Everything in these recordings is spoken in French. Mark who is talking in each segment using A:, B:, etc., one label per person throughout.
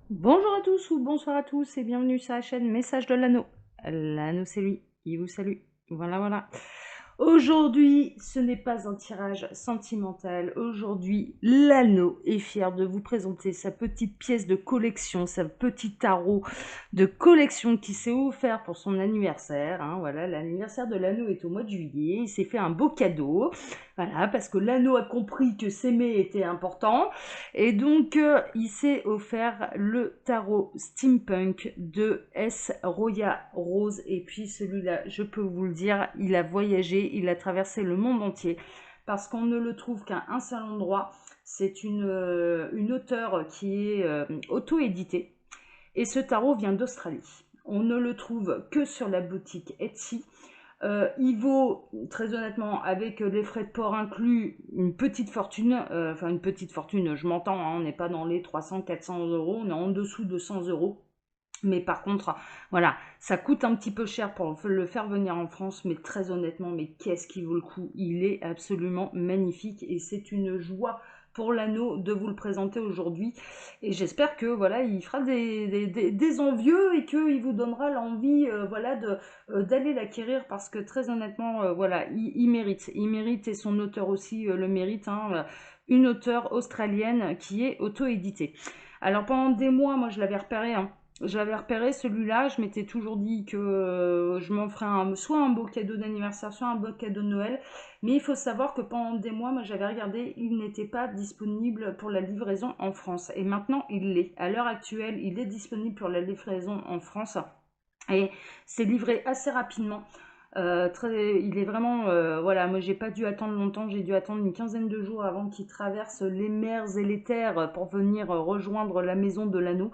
A: Bonjour à tous ou bonsoir à tous et bienvenue sur la chaîne Message de l'Anneau. L'anneau c'est lui, il vous salue. Voilà, voilà. Aujourd'hui, ce n'est pas un tirage sentimental. Aujourd'hui, l'Anneau est fier de vous présenter sa petite pièce de collection, sa petite tarot de collection qui s'est offert pour son anniversaire. Hein. Voilà, l'anniversaire de l'Anneau est au mois de juillet. Il s'est fait un beau cadeau. Voilà, parce que l'Anneau a compris que s'aimer était important. Et donc, il s'est offert le tarot steampunk de S. Roya Rose. Et puis celui-là, je peux vous le dire, il a voyagé, il a traversé le monde entier parce qu'on ne le trouve qu'à un seul endroit. C'est une auteure qui est auto-éditée. Et ce tarot vient d'Australie. On ne le trouve que sur la boutique Etsy. Il vaut, très honnêtement, avec les frais de port inclus, une petite fortune. Enfin, une petite fortune, je m'entends, hein, on n'est pas dans les 300-400 euros, on est en dessous de 100 euros. Mais par contre, voilà, ça coûte un petit peu cher pour le faire venir en France, mais très honnêtement, mais qu'est-ce qui vaut le coup? Il est absolument magnifique et c'est une joie pour l'anneau de vous le présenter aujourd'hui. Et j'espère que voilà, il fera des envieux et qu'il vous donnera l'envie voilà, d'aller l'acquérir parce que très honnêtement, voilà, il mérite. Il mérite et son auteur aussi le mérite. Hein, une auteure australienne qui est auto-éditée. Alors pendant des mois, moi je l'avais repéré, hein, j'avais repéré celui-là, je m'étais toujours dit que je m'en ferais soit un beau cadeau d'anniversaire, soit un beau cadeau de Noël. Mais il faut savoir que pendant des mois, moi j'avais regardé, il n'était pas disponible pour la livraison en France. Et maintenant, il l'est. À l'heure actuelle, il est disponible pour la livraison en France. Et c'est livré assez rapidement. Il est vraiment, voilà, moi j'ai pas dû attendre longtemps, j'ai dû attendre une quinzaine de jours avant qu'il traverse les mers et les terres pour venir rejoindre la maison de l'anneau.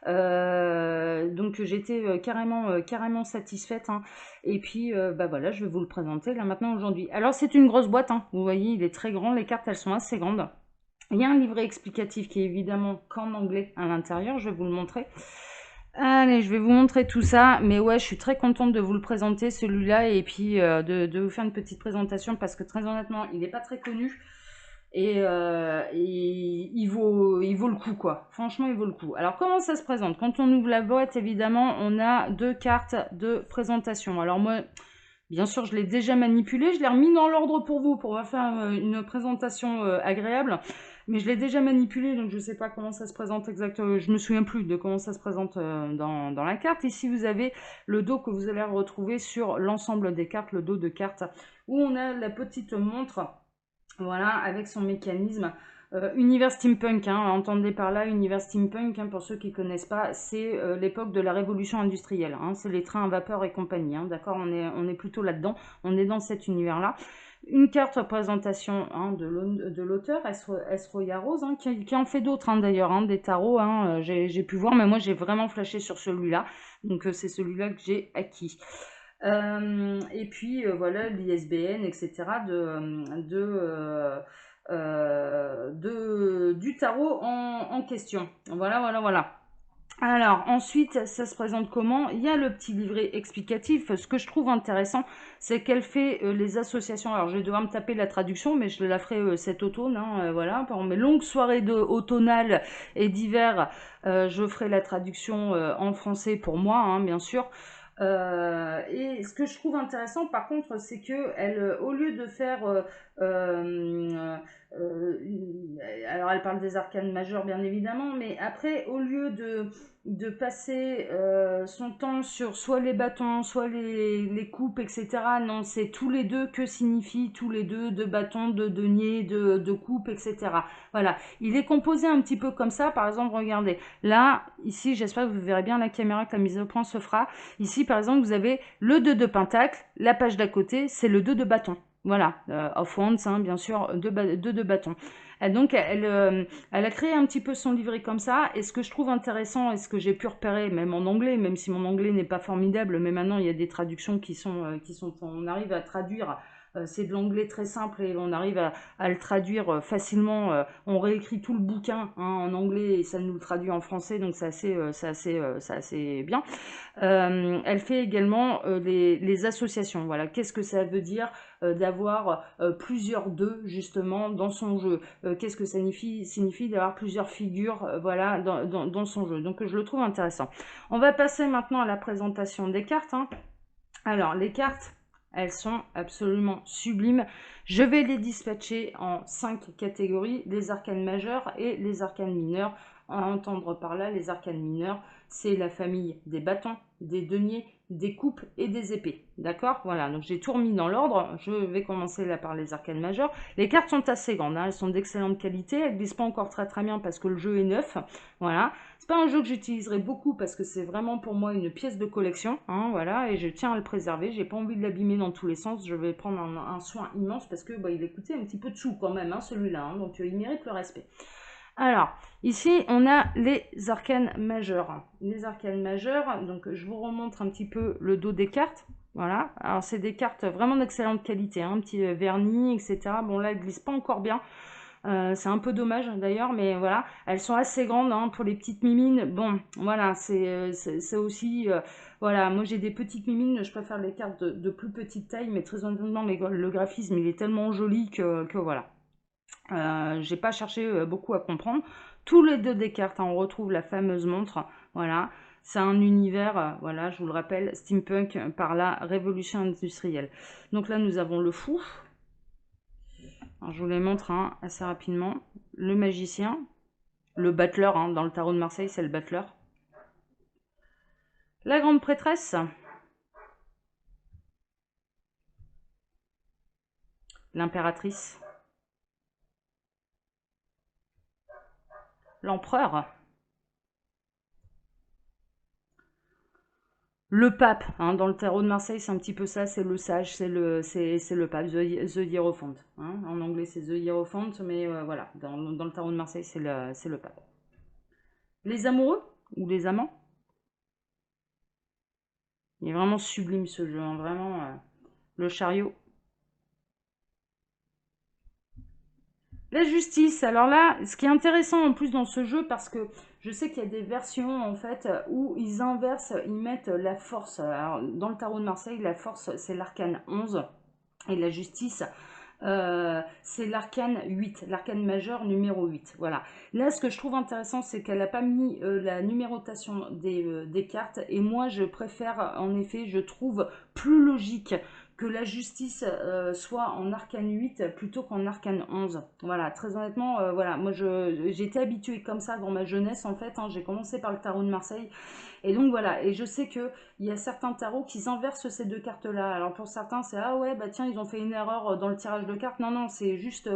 A: Donc j'étais carrément satisfaite. Hein. Et puis bah voilà, je vais vous le présenter là maintenant aujourd'hui. Alors c'est une grosse boîte, hein. Vous voyez, il est très grand, les cartes elles sont assez grandes. Il y a un livret explicatif qui est évidemment qu'en anglais à l'intérieur, je vais vous le montrer. Allez, je vais vous montrer tout ça, mais ouais, je suis très contente de vous le présenter celui-là et puis de vous faire une petite présentation parce que très honnêtement, il n'est pas très connu et il vaut le coup quoi. Franchement, il vaut le coup. Alors comment ça se présente? Quand on ouvre la boîte, évidemment, on a deux cartes de présentation. Alors moi, bien sûr, je l'ai déjà manipulé, je l'ai remis dans l'ordre pour vous, pour faire une présentation agréable. Mais je l'ai déjà manipulé, donc je ne sais pas comment ça se présente exactement. Je me souviens plus de comment ça se présente dans la carte. Ici, vous avez le dos que vous allez retrouver sur l'ensemble des cartes, le dos de cartes, où on a la petite montre, voilà, avec son mécanisme. Univers steampunk, hein, entendez par là, univers steampunk, hein, pour ceux qui ne connaissent pas, c'est l'époque de la révolution industrielle, hein, c'est les trains à vapeur et compagnie, hein, d'accord, on est plutôt là-dedans, on est dans cet univers-là. Une carte représentation hein, de l'auteur, S. Roya Rose, hein, qui en fait d'autres hein, d'ailleurs, hein, des tarots, hein, j'ai pu voir, mais moi j'ai vraiment flashé sur celui-là, donc c'est celui-là que j'ai acquis. Et puis voilà l'ISBN, etc. Du tarot en question. Voilà, voilà, voilà. Alors ensuite, ça se présente comment? Il y a le petit livret explicatif. Ce que je trouve intéressant, c'est qu'elle fait les associations. Alors je vais devoir me taper la traduction, mais je la ferai cet automne. Hein, voilà, pendant mes longues soirées automnales et d'hiver, je ferai la traduction en français pour moi, hein, bien sûr. Et ce que je trouve intéressant, par contre, c'est que elle, au lieu de faire, alors elle parle des arcanes majeures, bien évidemment, mais après, au lieu de passer son temps sur soit les bâtons, soit les coupes, etc. Non, c'est tous les deux, que signifie tous les deux, de bâtons, de deniers, de coupes, etc. Voilà, il est composé un petit peu comme ça, par exemple, regardez, là, ici, j'espère que vous verrez bien la caméra, que la mise au point se fera. Ici, par exemple, vous avez le 2 de pentacle, la page d'à côté, c'est le 2 de bâton. Voilà, of wands, hein, bien sûr, 2 de bâton. Et donc, elle a créé un petit peu son livret comme ça. Et ce que je trouve intéressant, et ce que j'ai pu repérer, même en anglais, même si mon anglais n'est pas formidable, mais maintenant il y a des traductions qui sont on arrive à traduire c'est de l'anglais très simple et on arrive à le traduire facilement. On réécrit tout le bouquin hein, en anglais et ça nous le traduit en français, donc c'est assez bien. Elle fait également les associations. Voilà, qu'est-ce que ça veut dire d'avoir plusieurs d'eux justement dans son jeu. Qu'est-ce que ça signifie d'avoir plusieurs figures voilà, dans son jeu. Donc je le trouve intéressant. On va passer maintenant à la présentation des cartes. Hein. Alors, les cartes, elles sont absolument sublimes. Je vais les dispatcher en 5 catégories, les arcanes majeures et les arcanes mineures. À entendre par là, les arcanes mineures, c'est la famille des bâtons, des deniers, des coupes et des épées. D'accord? Voilà, donc j'ai tout remis dans l'ordre. Je vais commencer là par les arcanes majeures. Les cartes sont assez grandes, hein, elles sont d'excellente qualité. Elles ne glissent pas encore très bien parce que le jeu est neuf. Voilà. C'est pas un jeu que j'utiliserai beaucoup parce que c'est vraiment pour moi une pièce de collection. Hein, voilà, et je tiens à le préserver. J'ai pas envie de l'abîmer dans tous les sens. Je vais prendre un soin immense parce que bah, il a coûté un petit peu de sous quand même, hein, celui-là. Hein, donc il mérite le respect. Alors, ici, on a les arcanes majeures. Les arcanes majeures, donc je vous remontre un petit peu le dos des cartes. Voilà, alors c'est des cartes vraiment d'excellente qualité, hein, un petit vernis, etc. Bon là, elles ne glissent pas encore bien. C'est un peu dommage d'ailleurs, mais voilà, elles sont assez grandes hein, pour les petites mimines. Bon, voilà, c'est aussi, voilà, moi j'ai des petites mimines, je préfère les cartes de plus petite taille, mais très honnêtement, le graphisme il est tellement joli que voilà. J'ai pas cherché beaucoup à comprendre. Tous les deux des cartes, hein, on retrouve la fameuse montre, voilà. C'est un univers, voilà, je vous le rappelle, steampunk par la révolution industrielle. Donc là, nous avons le fou. Alors, je vous les montre hein, assez rapidement. Le magicien, le battleur, hein, dans le tarot de Marseille, c'est le battleur. La grande prêtresse, l'impératrice, l'empereur, le pape, hein, dans le tarot de Marseille, c'est un petit peu ça, c'est le sage, c'est le pape, the Hierophant. Hein. En anglais, c'est the Hierophant, mais voilà, dans le tarot de Marseille, c'est le pape. Les amoureux, ou les amants. Il est vraiment sublime ce jeu, hein, vraiment. Le chariot. La justice, alors là, ce qui est intéressant en plus dans ce jeu, parce que je sais qu'il y a des versions en fait où ils inversent, ils mettent la force. Alors, dans le tarot de Marseille, la force c'est l'arcane 11 et la justice c'est l'arcane 8, l'arcane majeur numéro 8. Voilà. Là, ce que je trouve intéressant, c'est qu'elle n'a pas mis la numérotation des cartes et moi je préfère, en effet, je trouve plus logique que la justice soit en arcane 8 plutôt qu'en arcane 11. Voilà, très honnêtement, voilà, moi j'étais habituée comme ça dans ma jeunesse en fait, hein, j'ai commencé par le tarot de Marseille et donc voilà, et je sais qu'il y a certains tarots qui inversent ces deux cartes-là. Alors pour certains, c'est ah ouais, bah tiens, ils ont fait une erreur dans le tirage de cartes. Non, non, c'est juste,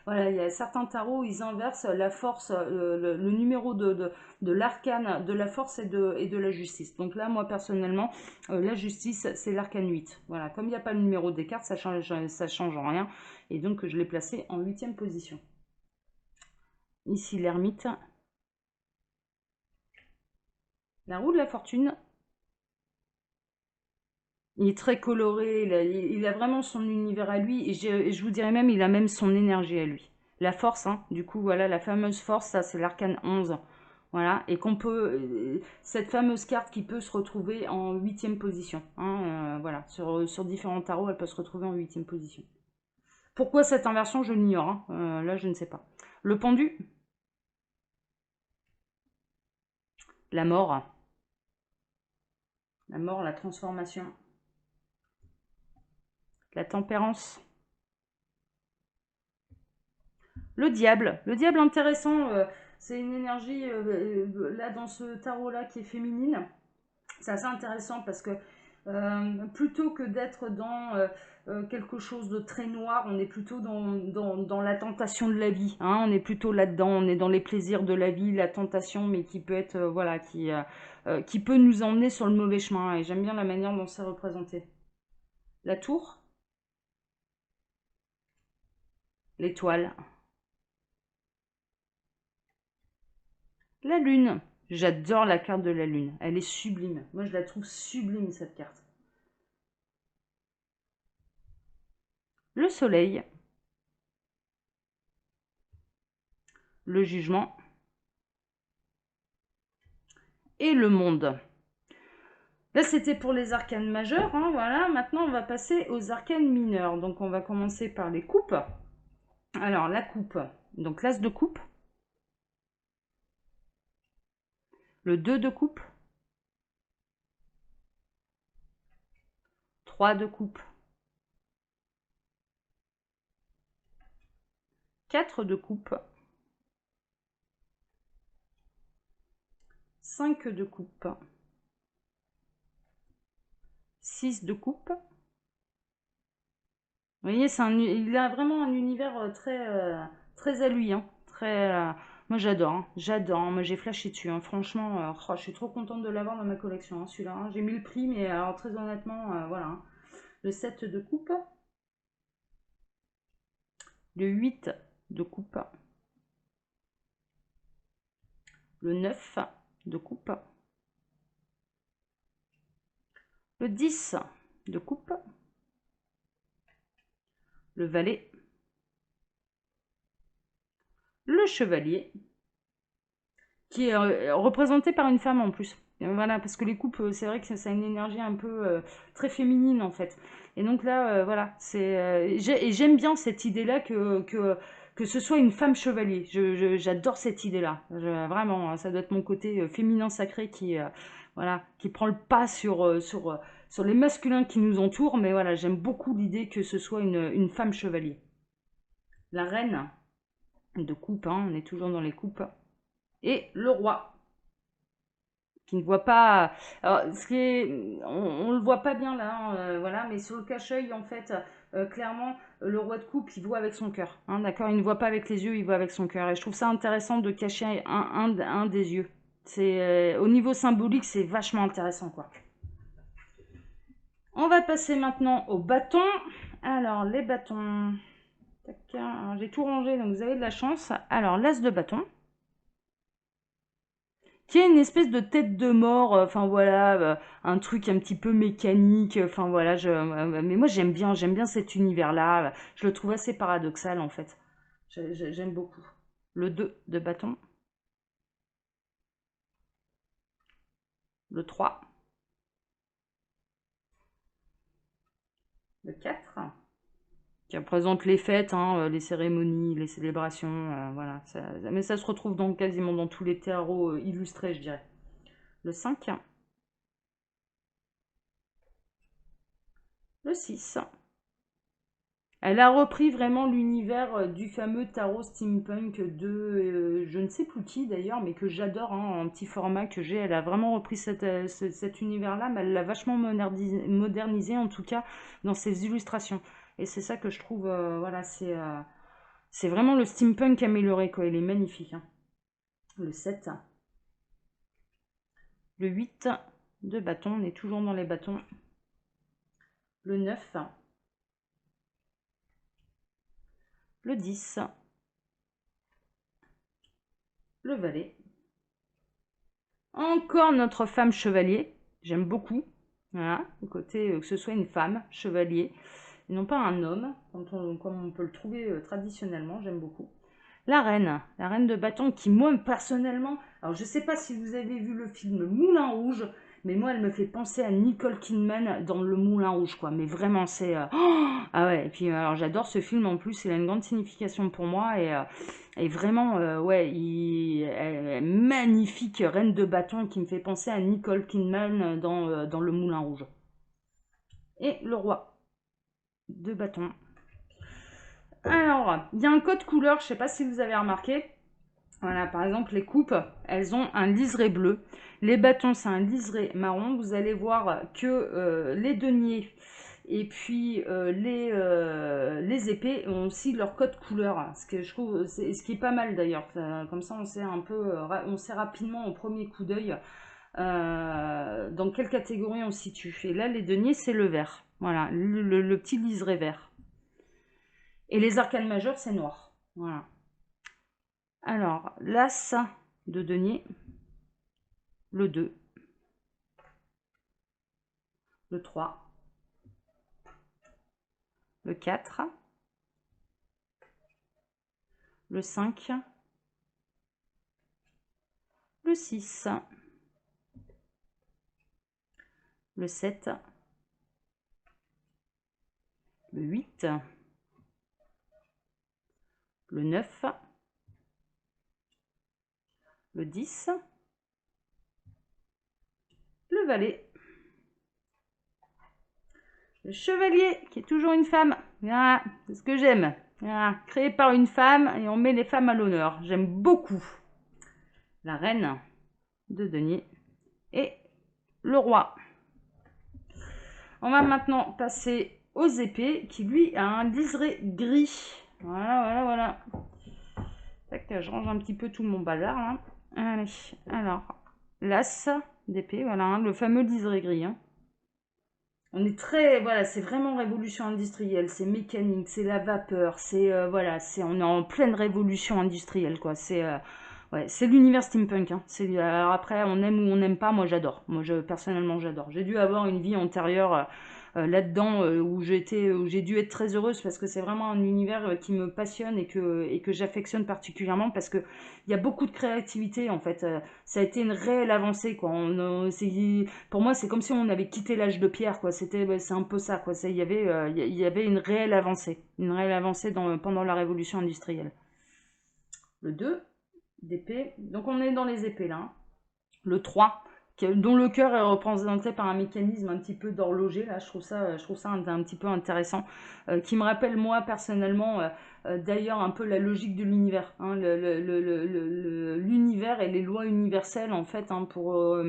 A: voilà, il y a certains tarots, ils inversent la force, le numéro de l'arcane, de la force et de la justice. Donc là, moi personnellement, la justice, c'est l'arcane 8. Voilà, comme il n'y a pas le numéro des cartes, ça change rien. Et donc je l'ai placé en 8e position. Ici l'ermite. La roue de la fortune. Il est très coloré, il a vraiment son univers à lui, et je vous dirais même, il a même son énergie à lui. La force, hein, du coup, voilà, la fameuse force, ça c'est l'arcane 11. Voilà, et qu'on peut, cette fameuse carte qui peut se retrouver en 8e position. Hein, voilà, sur différents tarots, elle peut se retrouver en 8e position. Pourquoi cette inversion, je l'ignore. Hein, là, je ne sais pas. Le pendu, la mort, la transformation, la tempérance. Le diable intéressant, c'est une énergie, là, dans ce tarot-là, qui est féminine. C'est assez intéressant parce que plutôt que d'être dans quelque chose de très noir, on est plutôt dans la tentation de la vie. Hein, on est plutôt là-dedans, on est dans les plaisirs de la vie, la tentation, mais qui peut être, voilà, qui peut nous emmener sur le mauvais chemin. Et j'aime bien la manière dont c'est représenté. La tour, l'étoile, la lune. J'adore la carte de la lune. Elle est sublime. Moi, je la trouve sublime, cette carte. le soleil, le jugement et le monde. Là, c'était pour les arcanes majeurs, hein, voilà. Maintenant, on va passer aux arcanes mineurs. Donc, on va commencer par les coupes. Alors, la coupe, donc l'as de coupe, le 2 de coupe, 3 de coupe, 4 de coupe, 5 de coupe, 6 de coupe. Vous voyez, il a vraiment un univers très à lui, hein, très, moi j'adore, hein, j'adore, hein, moi j'ai flashé dessus, hein, franchement, oh, je suis trop contente de l'avoir dans ma collection, hein, celui-là, hein. J'ai mis le prix, mais alors très honnêtement, voilà, hein. Le 7 de coupe, le 8 de coupe, le 9 de coupe, le 10 de coupe, le valet, le chevalier, qui est représenté par une femme en plus. Voilà, parce que les coupes, c'est vrai que ça a une énergie un peu très féminine en fait. Et donc là, voilà, et j'aime bien cette idée-là que ce soit une femme chevalier. J'adore cette idée-là. Vraiment, hein, ça doit être mon côté féminin sacré voilà, qui prend le pas sur les masculins qui nous entourent. Mais voilà, j'aime beaucoup l'idée que ce soit une femme chevalier. La reine de coupe, hein, on est toujours dans les coupes. Et le roi, qui ne voit pas. Alors, on le voit pas bien là, hein, voilà, mais sur le cache-œil, en fait, clairement, le roi de coupe, il voit avec son cœur, hein, d'accord? Il ne voit pas avec les yeux, il voit avec son cœur. Et je trouve ça intéressant de cacher un des yeux. Au niveau symbolique, c'est vachement intéressant, quoi. On va passer maintenant aux bâtons. Alors, les bâtons. J'ai tout rangé, donc vous avez de la chance. Alors, l'as de bâton, qui est une espèce de tête de mort, enfin voilà, un truc un petit peu mécanique, enfin voilà, mais moi j'aime bien cet univers-là, je le trouve assez paradoxal en fait, j'aime beaucoup. Le 2 de bâton, le 3, le 4, qui représente les fêtes, hein, les cérémonies, les célébrations, voilà, mais ça se retrouve donc quasiment dans tous les tarots illustrés, je dirais. Le 5, le 6. Elle a repris vraiment l'univers du fameux tarot steampunk de je ne sais plus qui d'ailleurs, mais que j'adore, hein, en petit format que j'ai. Elle a vraiment repris cet univers-là, mais elle l'a vachement modernisé, en tout cas dans ses illustrations. Et c'est ça que je trouve, voilà, c'est vraiment le steampunk amélioré, quoi. Il est magnifique, hein. Le 7, le 8 de bâton, on est toujours dans les bâtons. Le 9, le 10, le valet. Encore notre femme chevalier, j'aime beaucoup. Voilà, le côté que ce soit une femme chevalier, et non pas un homme, comme on peut le trouver traditionnellement, j'aime beaucoup. La reine de bâton qui, moi, personnellement, alors je sais pas si vous avez vu le film Moulin Rouge, mais moi, elle me fait penser à Nicole Kidman dans Le Moulin Rouge, quoi. Mais vraiment, ah ouais, et puis alors j'adore ce film en plus, il a une grande signification pour moi, et vraiment, ouais, elle est magnifique reine de bâton qui me fait penser à Nicole Kidman dans Le Moulin Rouge. Et le roi de bâton. Alors, il y a un code couleur, je ne sais pas si vous avez remarqué. Voilà, par exemple, les coupes, elles ont un liseré bleu. Les bâtons, c'est un liseré marron. Vous allez voir que les deniers et puis les épées ont aussi leur code couleur. Ce que je trouve, ce qui est pas mal d'ailleurs. Comme ça, on sait un peu, on sait rapidement au premier coup d'œil dans quelle catégorie on se situe. Et là, les deniers, c'est le vert. Voilà, le petit liseré vert. Et les arcanes majeures, c'est noir. Voilà. Alors, l'as de denier, le 2, le 3, le 4, le 5, le 6, le 7, le 8, le 9, le 10, le valet, le chevalier qui est toujours une femme. Voilà, c'est ce que j'aime. Voilà, créé par une femme et on met les femmes à l'honneur. J'aime beaucoup. La reine de denier et le roi. On va maintenant passer aux épées qui lui a un liseré gris. Voilà, voilà, voilà. Tac, je range un petit peu tout mon bazar là. Allez, alors, l'as d'épée, voilà, hein, le fameux liseré gris. Hein. On est très, voilà, c'est vraiment révolution industrielle, c'est mécanique, c'est la vapeur, c'est, voilà, on est en pleine révolution industrielle, quoi. Ouais, c'est l'univers steampunk. Hein. Alors après, on aime ou on n'aime pas, moi j'adore. Personnellement, j'adore. J'ai dû avoir une vie antérieure là-dedans où j'ai dû être très heureuse parce que c'est vraiment un univers qui me passionne et que j'affectionne particulièrement parce que il y a beaucoup de créativité en fait. Ça a été une réelle avancée quoi. Pour moi, c'est comme si on avait quitté l'âge de pierre quoi. C'est un peu ça quoi. Il y avait une réelle avancée pendant la révolution industrielle. Le 2 d'épée. Donc on est dans les épées là. Hein. Le 3 dont le cœur est représenté par un mécanisme un petit peu d'horloger. Là, je trouve ça un petit peu intéressant, qui me rappelle moi personnellement, d'ailleurs un peu la logique de l'univers. Hein, l'univers et les lois universelles en fait, hein, pour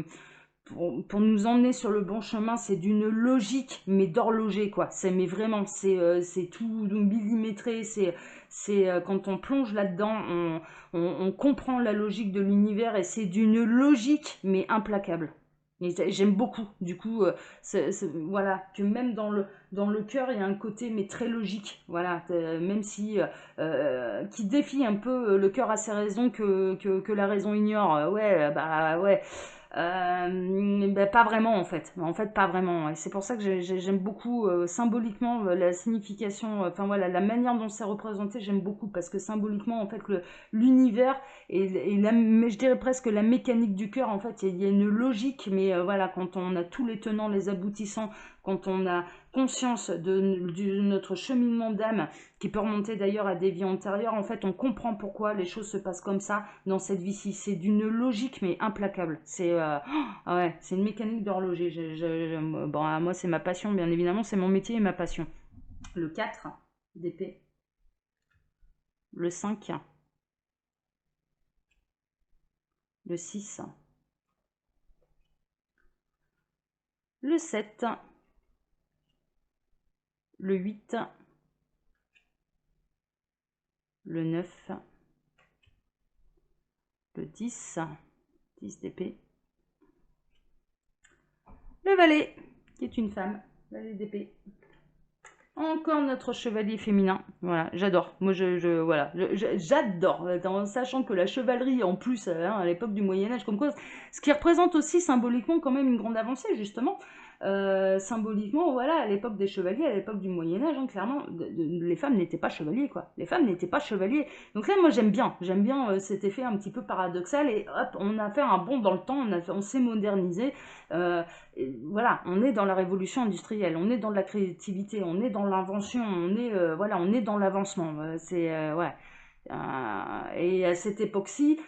A: nous emmener sur le bon chemin, c'est d'une logique, mais d'horloger, quoi. Mais vraiment, c'est tout millimétré, quand on plonge là-dedans, on comprend la logique de l'univers et c'est d'une logique, mais implacable. Et j'aime beaucoup, du coup, voilà, que même dans le cœur, il y a un côté, mais très logique, voilà, même si, qui défie un peu le cœur à ses raisons que la raison ignore, ouais, bah ouais, ben, pas vraiment en fait. En fait, pas vraiment. Et c'est pour ça que j'aime beaucoup symboliquement la signification, enfin voilà, la manière dont c'est représenté, j'aime beaucoup parce que symboliquement, en fait, l'univers mais je dirais presque la mécanique du cœur, en fait, il y a une logique, mais voilà, quand on a tous les tenants, les aboutissants, quand on a conscience de notre cheminement d'âme, qui peut remonter d'ailleurs à des vies antérieures, en fait, on comprend pourquoi les choses se passent comme ça dans cette vie-ci. C'est d'une logique, mais implacable. Ouais, c'est une mécanique d'horloger. Bon, moi, c'est ma passion, bien évidemment, c'est mon métier et ma passion. Le 4 d'épée. Le 5. Le 6. Le 7. Le 8. Le 9. Le 10. 10 d'épée. Le valet, qui est une femme. Valet d'épée. Encore notre chevalier féminin. Voilà, j'adore. Moi, voilà, j'adore. En sachant que la chevalerie, en plus, hein, à l'époque du Moyen-Âge, comme quoi, ce qui représente aussi symboliquement quand même une grande avancée, justement. Symboliquement, voilà, à l'époque des chevaliers, à l'époque du Moyen-Âge, hein, clairement, les femmes n'étaient pas chevaliers, quoi. Les femmes n'étaient pas chevaliers. Donc là, moi, j'aime bien cet effet un petit peu paradoxal. Et hop, on a fait un bond dans le temps, on s'est modernisé. Voilà, on est dans la révolution industrielle, on est dans la créativité, on est dans l'invention, voilà, on est dans l'avancement. Ouais. Et à cette époque-ci,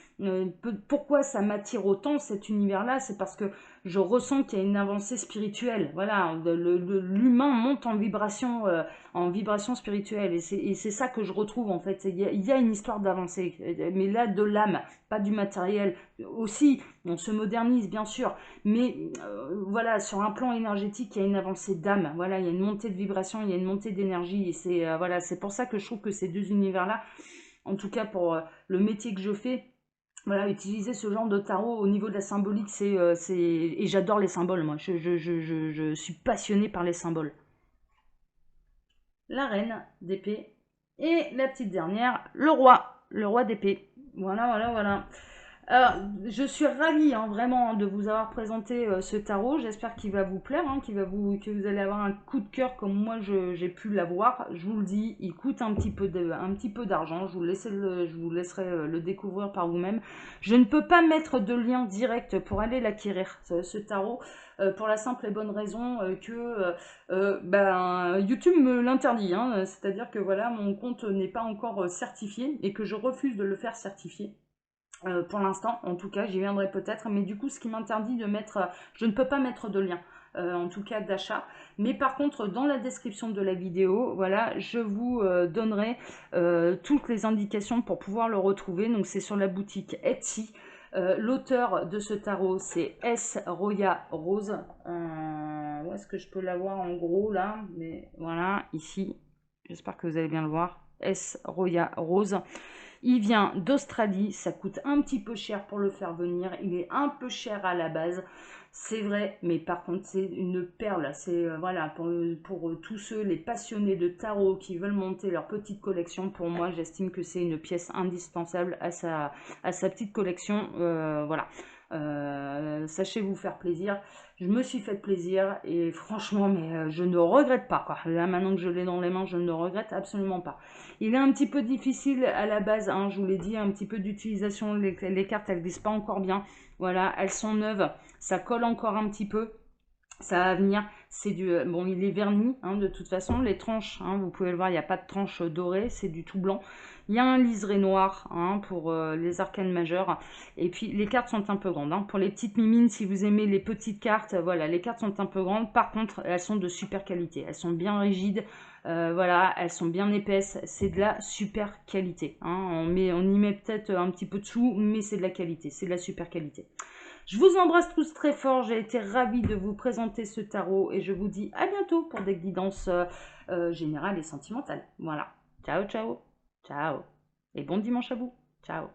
A: pourquoi ça m'attire autant cet univers-là, c'est parce que je ressens qu'il y a une avancée spirituelle. Voilà, l'humain monte en vibration spirituelle, et c'est ça que je retrouve en fait. Il y a une histoire d'avancée, mais là de l'âme, pas du matériel. Aussi, on se modernise bien sûr, mais voilà, sur un plan énergétique, il y a une avancée d'âme. Voilà, il y a une montée de vibration, il y a une montée d'énergie, et voilà, c'est pour ça que je trouve que ces deux univers-là, en tout cas pour le métier que je fais, voilà, utiliser ce genre de tarot au niveau de la symbolique, et j'adore les symboles, moi. Je suis passionnée par les symboles. La reine d'épée. Et la petite dernière, le roi d'épée. Voilà, voilà, voilà. Alors, je suis ravie hein, vraiment de vous avoir présenté ce tarot. J'espère qu'il va vous plaire, hein, que vous allez avoir un coup de cœur comme moi j'ai pu l'avoir. Je vous le dis, il coûte un petit peu d'argent. Je vous laisserai le découvrir par vous-même. Je ne peux pas mettre de lien direct pour aller l'acquérir, ce tarot. Pour la simple et bonne raison que YouTube me l'interdit. Hein. C'est-à-dire que voilà, mon compte n'est pas encore certifié et que je refuse de le faire certifier. Pour l'instant, en tout cas, j'y viendrai peut-être, mais du coup, ce qui m'interdit de mettre, je ne peux pas mettre de lien, en tout cas d'achat. Mais par contre, dans la description de la vidéo, voilà, je vous donnerai toutes les indications pour pouvoir le retrouver. Donc, c'est sur la boutique Etsy. L'auteur de ce tarot, c'est S. Roya Rose. Où est-ce que je peux l'avoir en gros là? Mais voilà, ici. J'espère que vous allez bien le voir. S. Roya Rose. Il vient d'Australie, ça coûte un petit peu cher pour le faire venir, il est un peu cher à la base, c'est vrai, mais par contre c'est une perle, c'est voilà, pour tous ceux, les passionnés de tarot qui veulent monter leur petite collection, pour moi j'estime que c'est une pièce indispensable à sa petite collection, voilà. Sachez vous faire plaisir. Je me suis fait plaisir et franchement, mais je ne regrette pas, quoi. Là, maintenant que je l'ai dans les mains, je ne regrette absolument pas. Il est un petit peu difficile à la base, hein, je vous l'ai dit, un petit peu d'utilisation. Les cartes, elles glissent pas encore bien. Voilà, elles sont neuves. Ça colle encore un petit peu. Ça va venir, c'est du... Bon, il est verni, hein, de toute façon. Les tranches, hein, vous pouvez le voir, il n'y a pas de tranche dorée, c'est du tout blanc. Il y a un liseré noir hein, pour les arcanes majeures. Et puis, les cartes sont un peu grandes. Hein. Pour les petites mimines, si vous aimez les petites cartes, voilà, les cartes sont un peu grandes. Par contre, elles sont de super qualité. Elles sont bien rigides. Voilà, elles sont bien épaisses. C'est de la super qualité. Hein. On y met peut-être un petit peu de sous, mais c'est de la qualité. C'est de la super qualité. Je vous embrasse tous très fort, j'ai été ravie de vous présenter ce tarot et je vous dis à bientôt pour des guidances générales et sentimentales. Voilà. Ciao, ciao. Ciao. Et bon dimanche à vous. Ciao.